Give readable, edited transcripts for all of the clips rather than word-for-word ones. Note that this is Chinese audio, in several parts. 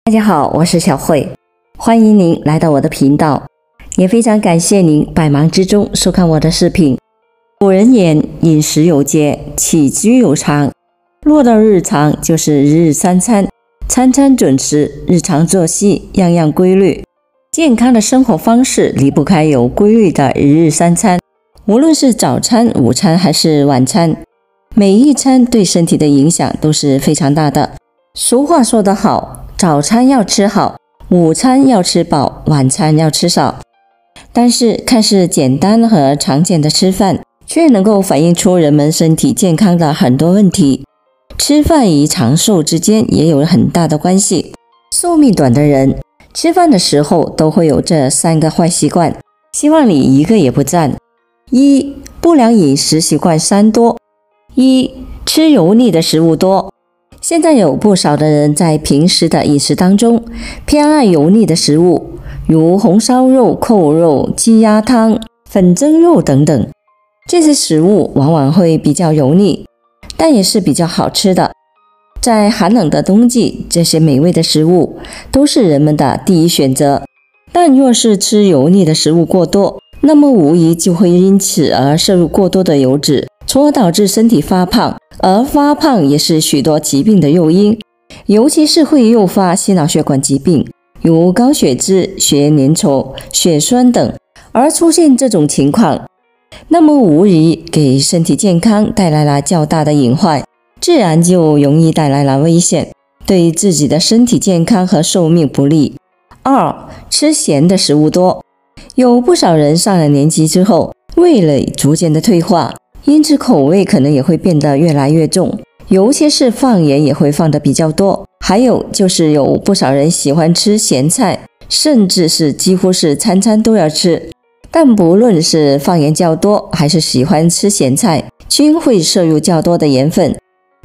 大家好，我是小慧，欢迎您来到我的频道，也非常感谢您百忙之中收看我的视频。古人言，饮食有节，起居有常。落到日常，就是日日三餐，餐餐准时，日常作息样样规律。健康的生活方式离不开有规律的一日三餐，无论是早餐、午餐还是晚餐，每一餐对身体的影响都是非常大的。俗话说得好，早餐要吃好，午餐要吃饱，晚餐要吃少。但是看似简单和常见的吃饭，却能够反映出人们身体健康的很多问题。吃饭与长寿之间也有很大的关系。寿命短的人，吃饭的时候都会有这3个坏习惯，希望你一个也不占。1. 不良饮食习惯3多。1. 吃油腻的食物多。现在有不少的人在平时的饮食当中偏爱油腻的食物，如红烧肉、扣肉、鸡鸭汤、粉蒸肉等等。这些食物往往会比较油腻，但也是比较好吃的。在寒冷的冬季，这些美味的食物都是人们的第一选择。但若是吃油腻的食物过多，那么无疑就会因此而摄入过多的油脂，从而导致身体发胖，而发胖也是许多疾病的诱因，尤其是会诱发心脑血管疾病，如高血脂、血液粘稠、血栓等。而出现这种情况，那么无疑给身体健康带来了较大的隐患，自然就容易带来了危险，对自己的身体健康和寿命不利。2. 吃咸的食物多。有不少人上了年纪之后，味蕾逐渐的退化，因此口味可能也会变得越来越重，尤其是放盐也会放得比较多。还有就是有不少人喜欢吃咸菜，甚至是几乎是餐餐都要吃。但不论是放盐较多，还是喜欢吃咸菜，均会摄入较多的盐分。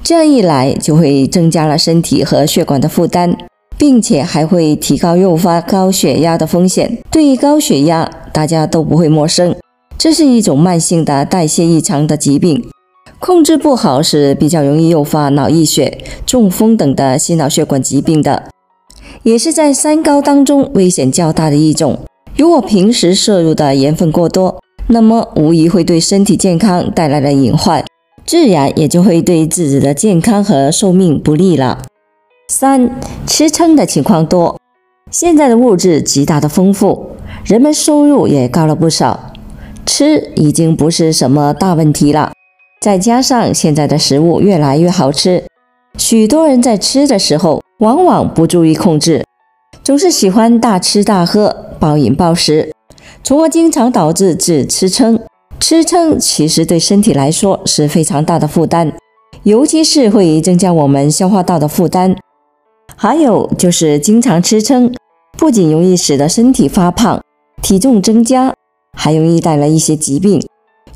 这样一来，就会增加了身体和血管的负担，并且还会提高诱发高血压的风险。对于高血压，大家都不会陌生，这是一种慢性的代谢异常的疾病，控制不好是比较容易诱发脑溢血、中风等的心脑血管疾病的，也是在3高当中危险较大的一种。如果平时摄入的盐分过多，那么无疑会对身体健康带来了隐患，自然也就会对自己的健康和寿命不利了。3. 吃撑的情况多。现在的物质极大的丰富，人们收入也高了不少，吃已经不是什么大问题了。再加上现在的食物越来越好吃，许多人在吃的时候往往不注意控制，总是喜欢大吃大喝，暴饮暴食，从而经常导致吃撑。吃撑其实对身体来说是非常大的负担，尤其是会增加我们消化道的负担。还有就是经常吃撑，不仅容易使得身体发胖、体重增加，还容易带来一些疾病，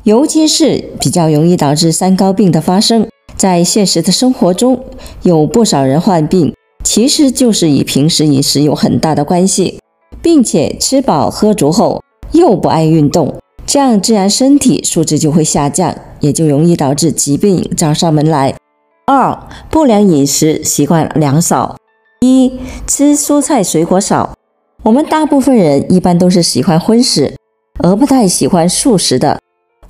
尤其是比较容易导致3高病的发生。在现实的生活中，有不少人患病，其实就是与平时饮食有很大的关系，并且吃饱喝足后又不爱运动，这样自然身体素质就会下降，也就容易导致疾病找上门来。2. 不良饮食习惯良少。1. 吃蔬菜水果少。我们大部分人一般都是喜欢荤食，而不太喜欢素食的，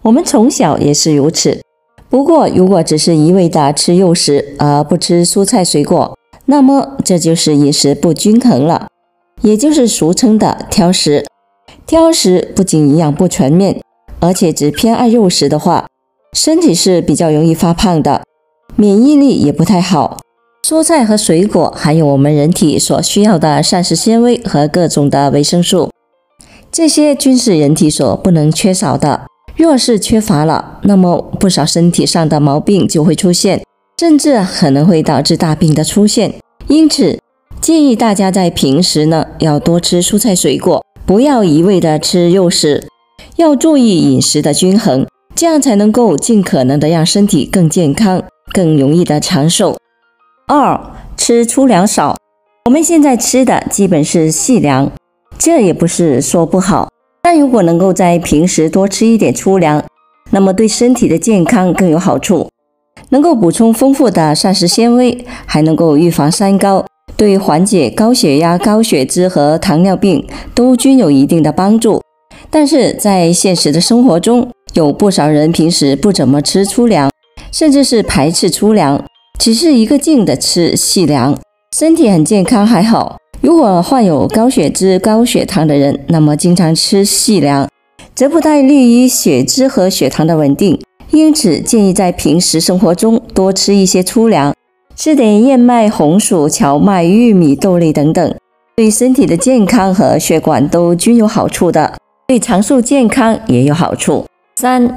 我们从小也是如此。不过如果只是一味的吃肉食而不吃蔬菜水果，那么这就是饮食不均衡了，也就是俗称的挑食。挑食不仅营养不全面，而且只偏爱肉食的话，身体是比较容易发胖的，免疫力也不太好。蔬菜和水果含有我们人体所需要的膳食纤维和各种的维生素，这些均是人体所不能缺少的。若是缺乏了，那么不少身体上的毛病就会出现，甚至可能会导致大病的出现。因此建议大家在平时呢，要多吃蔬菜水果，不要一味的吃肉食，要注意饮食的均衡，这样才能够尽可能的让身体更健康，更容易的长寿。2. 吃粗粮少。我们现在吃的基本是细粮，这也不是说不好，但如果能够在平时多吃一点粗粮，那么对身体的健康更有好处，能够补充丰富的膳食纤维，还能够预防3高，对缓解高血压、高血脂和糖尿病都均有一定的帮助。但是在现实的生活中，有不少人平时不怎么吃粗粮，甚至是排斥粗粮，只是一个劲的吃细粮，身体很健康还好。如果患有高血脂、高血糖的人，那么经常吃细粮，则不太利于血脂和血糖的稳定。因此，建议在平时生活中多吃一些粗粮，吃点燕麦、红薯、荞麦、玉米、豆类等等，对身体的健康和血管都均有好处的，对长寿健康也有好处。3.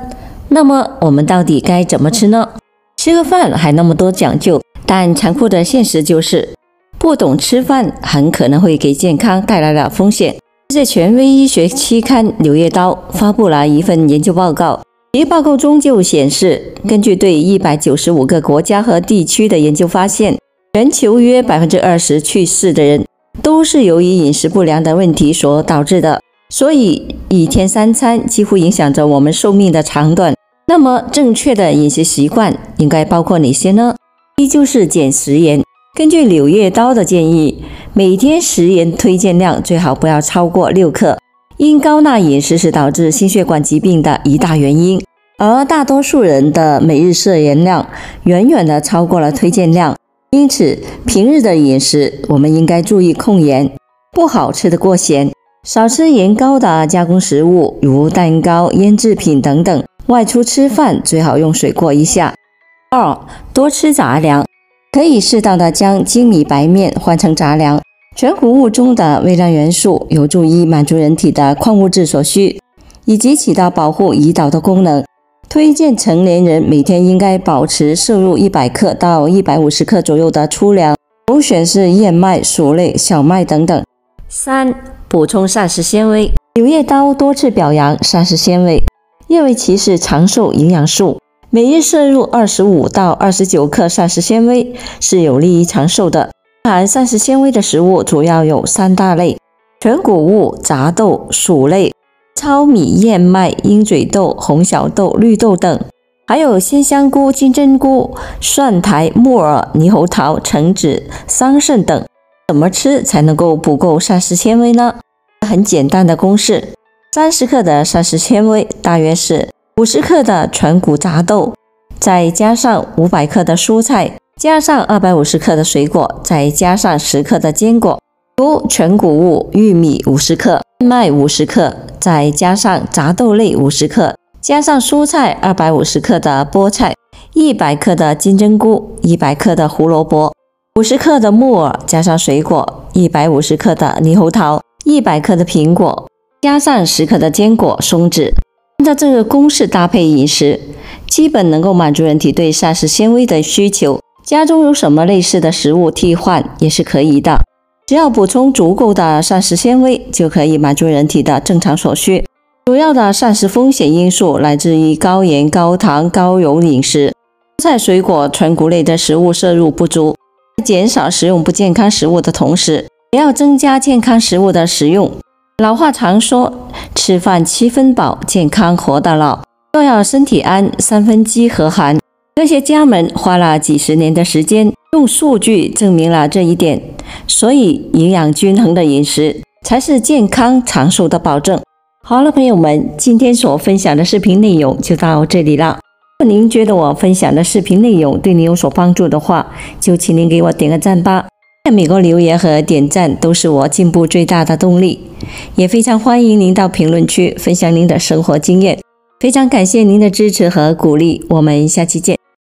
那么我们到底该怎么吃呢？吃个饭还那么多讲究，但残酷的现实就是不懂吃饭很可能会给健康带来了风险。在权威医学期刊《柳叶刀》发布了一份研究报告，其报告中就显示，根据对195个国家和地区的研究发现，全球约 20% 去世的人都是由于饮食不良的问题所导致的。所以一天3餐几乎影响着我们寿命的长短。那么正确的饮食习惯应该包括哪些呢？一就是减食盐。根据柳叶刀的建议，每天食盐推荐量最好不要超过6克，因高钠饮食是导致心血管疾病的一大原因，而大多数人的每日摄盐量远远的超过了推荐量。因此平日的饮食我们应该注意控盐，不好吃的过咸，少吃盐高的加工食物，如蛋糕、腌制品等等。外出吃饭最好用水过一下。2. 多吃杂粮，可以适当的将精米白面换成杂粮，全谷物中的微量元素有助于满足人体的矿物质所需，以及起到保护胰岛的功能。推荐成年人每天应该保持摄入100克到150克左右的粗粮，首选是燕麦、薯类、小麦等等。3. 补充膳食纤维。柳叶刀多次表扬膳食纤维，认为其是长寿营养素，每日摄入25到29克膳食纤维是有利于长寿的。含膳食纤维的食物主要有3大类：全谷物、杂豆、薯类、糙米、燕麦、鹰嘴豆、红小豆、绿豆等，还有鲜香菇、金针菇、蒜苔、木耳、猕猴桃、橙子、桑葚等。怎么吃才能够补够膳食纤维呢？很简单的公式：30克的膳食纤维大约是50克的全谷杂豆，再加上500克的蔬菜，加上250克的水果，再加上10克的坚果，如全谷物玉米50克，燕麦50克，再加上杂豆类50克，加上蔬菜250克的菠菜，100克的金针菇，100克的胡萝卜，50克的木耳，加上水果150克的猕猴桃，100克的苹果，加上10克的坚果、松子。按照这个公式搭配饮食，基本能够满足人体对膳食纤维的需求。家中有什么类似的食物替换也是可以的，只要补充足够的膳食纤维，就可以满足人体的正常所需。主要的膳食风险因素来自于高盐、高糖、高油饮食，蔬菜、水果、全谷类的食物摄入不足。在减少食用不健康食物的同时，也要增加健康食物的食用。老话常说，吃饭7分饱，健康活到老。若要身体安，3分饥和寒。科学家们花了几十年的时间，用数据证明了这一点。所以，营养均衡的饮食才是健康长寿的保证。好了，朋友们，今天所分享的视频内容就到这里了。如果您觉得我分享的视频内容对您有所帮助的话，就请您给我点个赞吧。在美国留言和点赞都是我进步最大的动力，也非常欢迎您到评论区分享您的生活经验。非常感谢您的支持和鼓励，我们下期见。